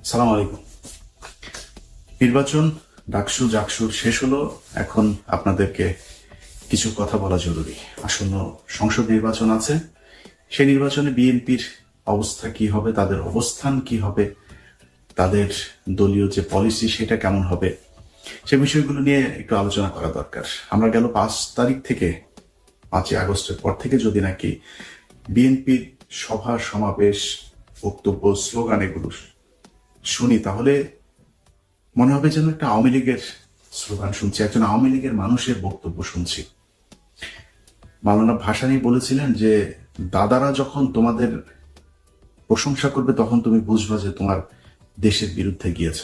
সালাম আলাইকুম। নির্বাচন ডাকসু জাকসুর শেষ হলো। এখন আপনাদেরকে কিছু কথা বলা জরুরি। আসন্ন সংসদ নির্বাচন আছে। সেই নির্বাচনে বিএনপির অবস্থা কি হবে, তাদের অবস্থান কি হবে, তাদের দলীয় যে পলিসি সেটা কেমন হবে, সে বিষয়গুলো নিয়ে একটু আলোচনা করা দরকার। আমরা গেল 5 তারিখ থেকে 5ই আগস্টের পর থেকে যদি নাকি বিএনপির সভা সমাবেশ, বক্তব্য, স্লোগান এগুলো শুনি, তাহলে মনে হবে যেন একটা আওয়ামী লীগের স্লোগান শুনছি, একজন আওয়ামী লীগের মানুষের বক্তব্য শুনছি। মাওলানা ভাসানী বলেছিলেন যে দাদারা যখন তোমাদের প্রশংসা করবে তখন তুমি বুঝবা যে তোমার দেশের বিরুদ্ধে গিয়েছ।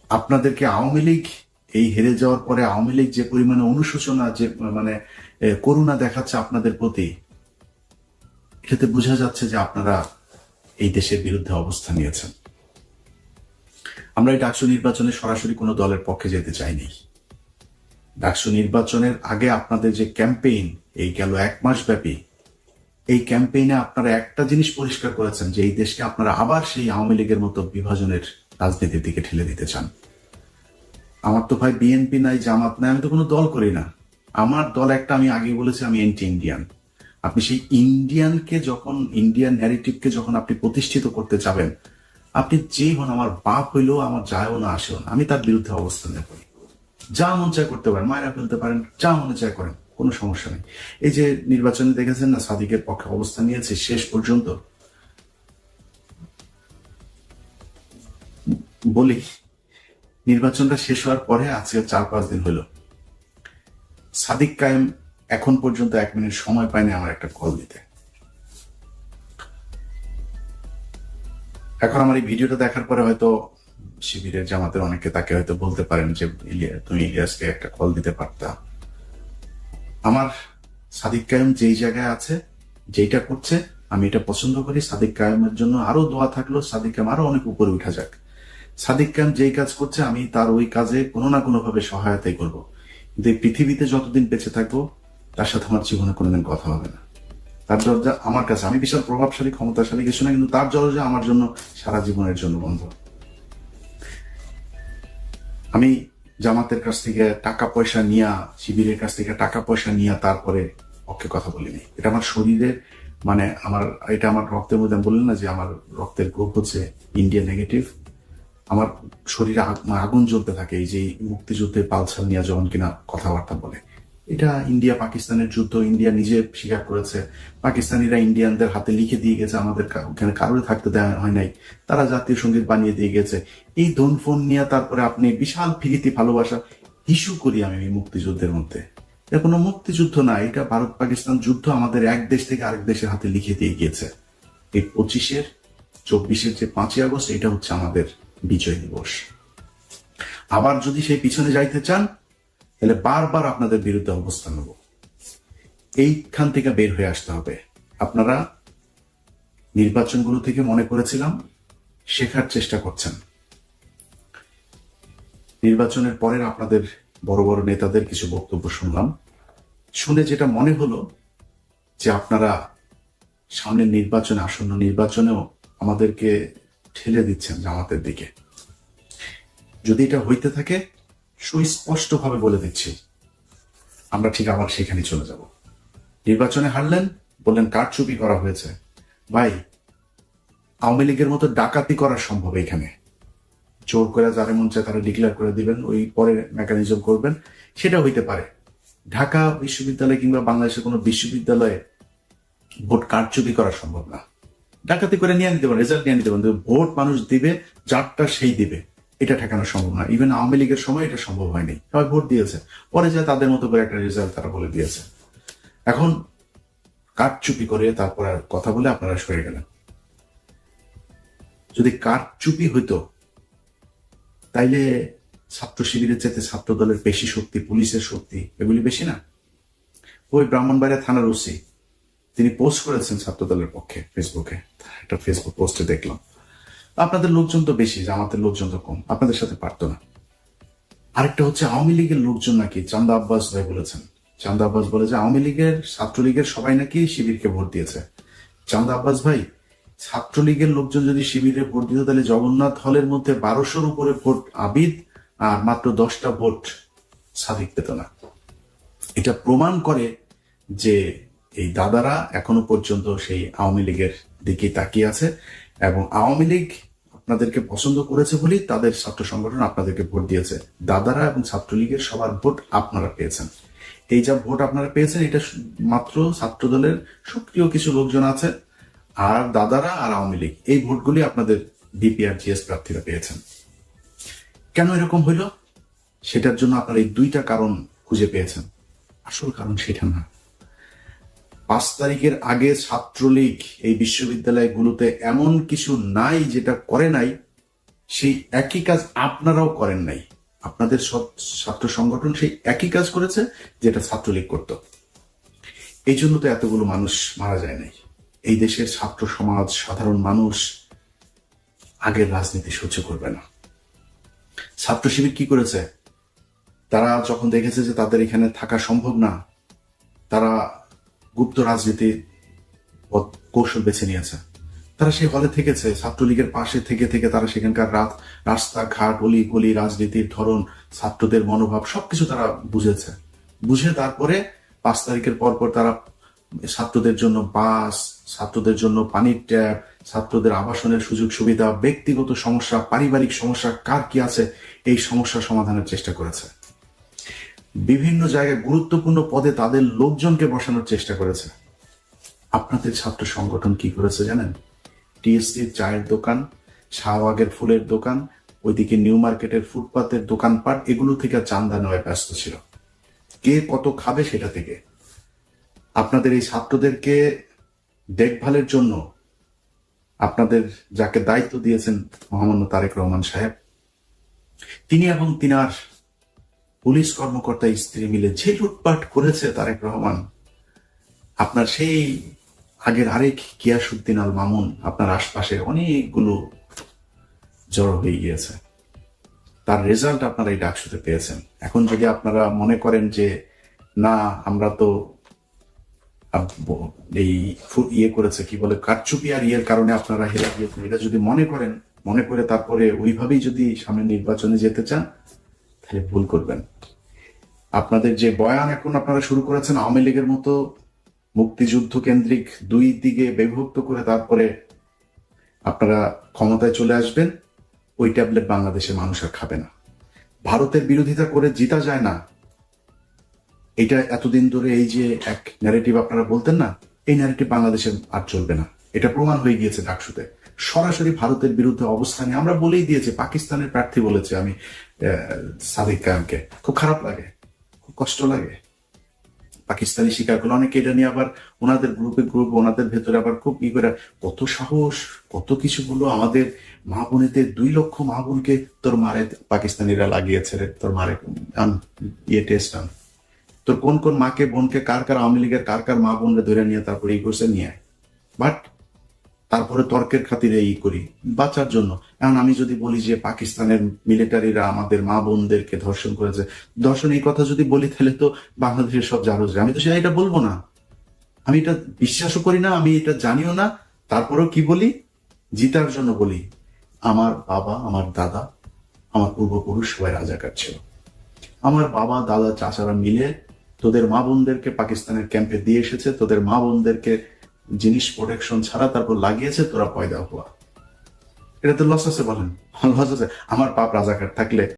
আপনাদেরকে আওয়ামী লীগ এই হেরে যাওয়ার পরে আওয়ামী লীগ যে পরিমাণে অনুশোচনা, যে করুণা দেখাচ্ছে আপনাদের প্রতি, এটাতে বোঝা যাচ্ছে যে আপনারা এই দেশের বিরুদ্ধে অবস্থান নিয়েছেন। আমরা এই ডাকসু নির্বাচনে সরাসরি কোনো দলের পক্ষে যেতে চাইনি। ডাকসু নির্বাচনের আগে আপনাদের যে ক্যাম্পেইন, এই গেল 1 মাস ব্যাপী, এই ক্যাম্পেইনে আপনারা একটা জিনিস পরিষ্কার করেছেন যে এই দেশকে আপনারা আবার সেই আওয়ামী লীগের মতো বিভাজনের রাজনীতির দিকে ঠেলে দিতে চান। আমার তো ভাই বিএনপি নাই, জামাত নাই, আমি তো কোনো দল করি না। আমার দল একটা, আমি আগে বলেছি আমি এন্টি ইন্ডিয়ান। আপনি সেই ইন্ডিয়ানকে যখন, ইন্ডিয়ান ন্যারেটিভকে যখন আপনি প্রতিষ্ঠিত করতে যাবেন, আপনি যেই হন, আমার বাপ হইলেও আমার যায়ও না আসেও না, আমি তার বিরুদ্ধে অবস্থান নেব। যা মন চায় করতে পারেন, মায়েরা ফেলতে পারেন, যা মনে চায় করেন, কোনো সমস্যা নেই। এই যে নির্বাচনে দেখেছেন না, সাদিকের পক্ষে অবস্থান নিয়েছে শেষ পর্যন্ত। বলি, নির্বাচনটা শেষ হওয়ার পরে আজকে 4-5 দিন হলো, সাদিক কায়েম এখন পর্যন্ত 1 মিনিট সময় পায়নি আমার একটা কল দিতে। এখন আমার এই ভিডিওটা দেখার পরে হয়তো শিবিরের, জামাতের অনেকে তাকে হয়তো বলতে পারেন যে তুমি ইলিয়াসকে একটা কল দিতে পারতা। আমার সাদিক কায়েম যেই জায়গায় আছে, যেইটা করছে, আমি এটা পছন্দ করি। সাদিক কায়েমের জন্য আরো দোয়া থাকলো, সাদিক কায়েম আরো অনেক উপরে উঠা যাক। সাদিক কায়েম যেই কাজ করছে, আমি তার ওই কাজে কোনো না কোনো ভাবে সহায়তাই করবো। কিন্তু এই পৃথিবীতে যতদিন বেঁচে থাকবো, তার সাথে আমার জীবনে কোনোদিন কথা হবে না। তার দরজা আমার কাছে, আমি বিশাল প্রভাবশালী ক্ষমতাশালী কিছু না, কিন্তু তার দরজা আমার জন্য সারা জীবনের জন্য বন্ধ। আমি জামাতের কাছ থেকে টাকা পয়সা নিয়া, শিবিরের কাছ থেকে টাকা পয়সা নিয়া তারপরে পক্ষে কথা বলিনি। এটা আমার শরীরের, এটা আমার রক্তের মধ্যে। বললেন না যে আমার রক্তের গ্রুপ হচ্ছে ইন্ডিয়া নেগেটিভ। আমার শরীরে আগুন জ্বলতে থাকে এই যে মুক্তিযুদ্ধের পালসাল নিয়ে যখন কিনা কথাবার্তা বলে। এটা ইন্ডিয়া পাকিস্তানের যুদ্ধ, ইন্ডিয়া নিজে স্বীকার করেছে। পাকিস্তানিরা ইন্ডিয়ানদের হাতে লিখে দিয়ে গেছে, আমাদের ওখানে কারোর থাকতে দেওয়া হয় নাই, তারা জাতীয় সঙ্গীত বানিয়ে দিয়ে গেছে। এই ধন ফোন নিয়ে তারপরে আপনি বিশাল ফিরিতি ভালোবাসা ইস্যু করি আমি মুক্তিযুদ্ধের মধ্যে। এটা কোনো মুক্তিযুদ্ধ না, এটা ভারত পাকিস্তান যুদ্ধ, আমাদের এক দেশ থেকে আরেক দেশের হাতে লিখে দিয়ে গিয়েছে। এই 25-24 যে 5ই আগস্ট, এটা হচ্ছে আমাদের বিজয় দিবস। আবার যদি সেই পিছনে যাইতে চান, তাহলে বারবার আপনাদের বিরুদ্ধে অবস্থান নেব। এইখান থেকে বের হয়ে আসতে হবে। আপনারা নির্বাচনগুলো থেকে মনে করেছিলাম শেখার চেষ্টা করছেন। নির্বাচনের পরের আপনাদের বড় বড় নেতাদের কিছু বক্তব্য শুনলাম, শুনে যেটা মনে হলো যে আপনারা সামনের নির্বাচনে, আসন্ন নির্বাচনেও আমাদেরকে ঠেলে দিচ্ছেন জামাতের দিকে। যদি এটা হইতে থাকে, সুস্পষ্টভাবে বলে দিচ্ছি, আমরা ঠিক আবার সেখানে চলে যাব। নির্বাচনে হারলেন, বললেন কারচুপি করা হয়েছে। ভাই, আওয়ামী লীগের মতো ডাকাতি করা সম্ভব এখানে। জোর করে যারা মন চায় তারা ডিক্লেয়ার করে দিবেন, ওই পরে মেকানিজম করবেন, সেটা হইতে পারে। ঢাকা বিশ্ববিদ্যালয় কিংবা বাংলাদেশের কোনো বিশ্ববিদ্যালয়ে ভোট কারচুপি করা সম্ভব না। ডাকাতি করে নিয়ে নিতে পারেন, রেজাল্ট নিয়ে নিতে পারেন, ভোট মানুষ দিবে, যারটা সেই দিবে, এটা ঠেকানো সম্ভব না। ইভেন আওয়ামী লীগের সময় এটা সম্ভব হয়নি, সবাই ভোট দিয়েছে, পরে যায় তাদের মতো করে একটা রেজাল্ট তারা বলে দিয়েছে। এখন কারচুপি করে তারপর আর কথা বলে আপনারা সরে গেলেন। যদি কারচুপি হইতো, তাইলে ছাত্র শিবিরের চাইতে ছাত্র দলের বেশি শক্তি, পুলিশের শক্তি এগুলি বেশি না? ওই ব্রাহ্মণবাড়িয়া থানার ওসি তিনি পোস্ট করেছেন ছাত্র দলের পক্ষে ফেসবুকে, একটা ফেসবুক পোস্টে দেখলাম। আপনাদের লোকজন তো বেশি, জামাতের লোকজন তো কম, আপনাদের সাথে পারতো না। আরেকটা হচ্ছে আওয়ামী লীগের লোকজন নাকি, চান্দা আব্বাস ভাই বলেছেন, চান্দা আব্বাস বলে যে আওয়ামী লীগের, ছাত্রলীগের সবাই নাকি শিবিরকে ভোট দিয়েছে। চান্দা আব্বাস ভাই, ছাত্রলীগের লোকজন যদি শিবিরে ভোট দিত তাহলে জগন্নাথ হলের মধ্যে 1200-র উপরে ভোট আবিদ আর মাত্র 10টা ভোট সাদিক পেত না। এটা প্রমাণ করে যে এই দাদারা এখনো পর্যন্ত সেই আওয়ামী লীগের দিকে তাকিয়ে আছে, এবং আওয়ামী লীগ আপনাদেরকে পছন্দ করেছে বলেই তাদের ছাত্র সংগঠন আপনাদেরকে ভোট দিয়েছে। দাদারা এবং ছাত্রলীগের সবার ভোট আপনারা পেয়েছেন। এই যা ভোট আপনারা পেয়েছেন এটা মাত্র ছাত্র দলের সক্রিয় কিছু লোকজন আছে, আর দাদারা আর আওয়ামী লীগ এই ভোটগুলি আপনাদের ডিপিআর জিএস প্রার্থীরা পেয়েছেন। কেন এরকম হইল সেটার জন্য আপনারা এই দুইটা কারণ খুঁজে পেয়েছেন। আসল কারণ সেটা না। 5 তারিখের আগে ছাত্রলীগ এই বিশ্ববিদ্যালয়গুলোতে এমন কিছু নাই যেটা করে নাই, সেই একই কাজ আপনারাও করেন নাই। আপনাদের সব ছাত্র সংগঠন সেই একই কাজ করেছে যেটা ছাত্রলীগ করত। এই জন্য তো এতগুলো মানুষ মারা যায় নাই। এই দেশের ছাত্র সমাজ, সাধারণ মানুষ আগের রাজনীতি সহ্য করবে না। ছাত্র শিবির কি করেছে? তারা যখন দেখেছে যে তাদের এখানে থাকা সম্ভব না, তারা গুপ্ত রাজনীতির কৌশল বেছে নিয়েছে। তারা সেই হলে থেকেছে, ছাত্রলীগের পাশে থেকে থেকে তারা সেখানকার রাস্তাঘাট, অলি গলি, রাজনীতির ধরন, ছাত্রদের মনোভাব সবকিছু তারা বুঝেছে। বুঝে তারপরে 5 তারিখের পরপর তারা ছাত্রদের জন্য বাস, ছাত্রদের জন্য পানির ট্যাপ, ছাত্রদের আবাসনের সুযোগ সুবিধা, ব্যক্তিগত সমস্যা, পারিবারিক সমস্যা কার কি আছে এই সমস্যা সমাধানের চেষ্টা করেছে। বিভিন্ন জায়গায় গুরুত্বপূর্ণ পদে তাদের লোকজনকে বসানোর চেষ্টা করেছে। আপনাদের ছাত্র সংগঠন কি করেছে জানেন? টিএসসির চায়ের দোকান, শাহবাগের ফুলের দোকান, ওইদিকে নিউ মার্কেটের ফুটপাতের দোকানপাট, এগুলো থেকে চান্দা নেওয়ায় ব্যস্ত ছিল। কে কত খাবে সেটা থেকে। আপনাদের এই ছাত্রদেরকে দেখভালের জন্য আপনাদের যাকে দায়িত্ব দিয়েছেন মহামান্য তারেক রহমান সাহেব, তিনি এবং তিনার পুলিশ কর্মকর্তা স্ত্রী মিলে যে লুটপাট করেছে তারেক রহমান, আপনার সেই আগের আরেক গিয়াসউদ্দিন আল মামুন আপনার আশপাশে অনেকগুলো জড়ো হয়ে গিয়েছে। তার রেজাল্ট আপনারা এই ডাকসুতে পেয়েছেন। এখন যদি আপনারা মনে করেন যে না আমরা তো এই করেছে কি বলে কারচুপি আর ইয়ের কারণে আপনারা হেরে গিয়েছেন, এটা যদি মনে করে তারপরে ওইভাবেই যদি সামনে নির্বাচনে যেতে চান তাহলে ভুল করবেন। আপনাদের যে বয়ান এখন আপনারা শুরু করেছেন আওয়ামী লীগের মতো মুক্তিযুদ্ধ কেন্দ্রিক দুই দিকে বিভক্ত করে তারপরে আপনারা ক্ষমতায় চলে আসবেন, ওই ট্যাবলেট বাংলাদেশের মানুষ আর খাবে না। ভারতের বিরোধিতা করে জিতা যায় না, এটা এতদিন ধরে এই যে এক ন্যারেটিভ আপনারা বলতেন না, এই ন্যারেটিভ বাংলাদেশে আর চলবে না। এটা প্রমাণ হয়ে গিয়েছে ডাকসুতে। সরাসরি ভারতের বিরুদ্ধে অবস্থানে আমরা বলেই দিয়েছি। পাকিস্তানের প্রার্থী বলেছে আমি সাদিক কায়েমকে, খুব খারাপ লাগে, খুব কষ্ট লাগে। পাকিস্তানি স্বীকার করলো, অনেকে এটা নিয়ে আবার ওনাদের গ্রুপ ওনাদের ভেতরে আবার খুব করে কত সাহস কত কিছু বললো। আমাদের মা বোনেদের 2 লক্ষ মা বোনকে তোর মারে পাকিস্তানিরা লাগিয়েছে রে, তোর মারে টেস্ট আন, তোর কোন কোন মাকে বোনকে কার কার আওয়ামী লীগের কার কার মা বোনরে ধরে নিয়ে তারপরে করছে নিয়ে আয়। বাট তারপরে তর্কের খাতিরে করি বাঁচার জন্য। এখন আমি যদি বলি যে পাকিস্তানের মিলিটারিরা আমাদের মা বোনদেরকে ধর্ষণ করেছে, ধর্ষণ এই কথা যদি বলি তাহলে তো বাংলাদেশের সব জানো যায়। আমি তো সেটা এটা বলবো না, আমি এটা বিশ্বাসও করি না, আমি এটা জানিও না। তারপরেও কি বলি? জিতার জন্য বলি আমার বাবা, আমার দাদা, আমার পূর্বপুরুষ সবাই রাজাকার ছিল। আমার বাবা দাদা চাচারা মিলে তোদের মা বোনদেরকে পাকিস্তানের ক্যাম্পে দিয়ে এসেছে, তোদের মা বোনদেরকে জিনিস প্রোটেকশন ছাড়া তারপর লাগিয়েছে, তোরা পয়দা হওয়া। এটা তো লস আছে, বলেন লস আছে। আমার বাপ রাজাকার থাকলে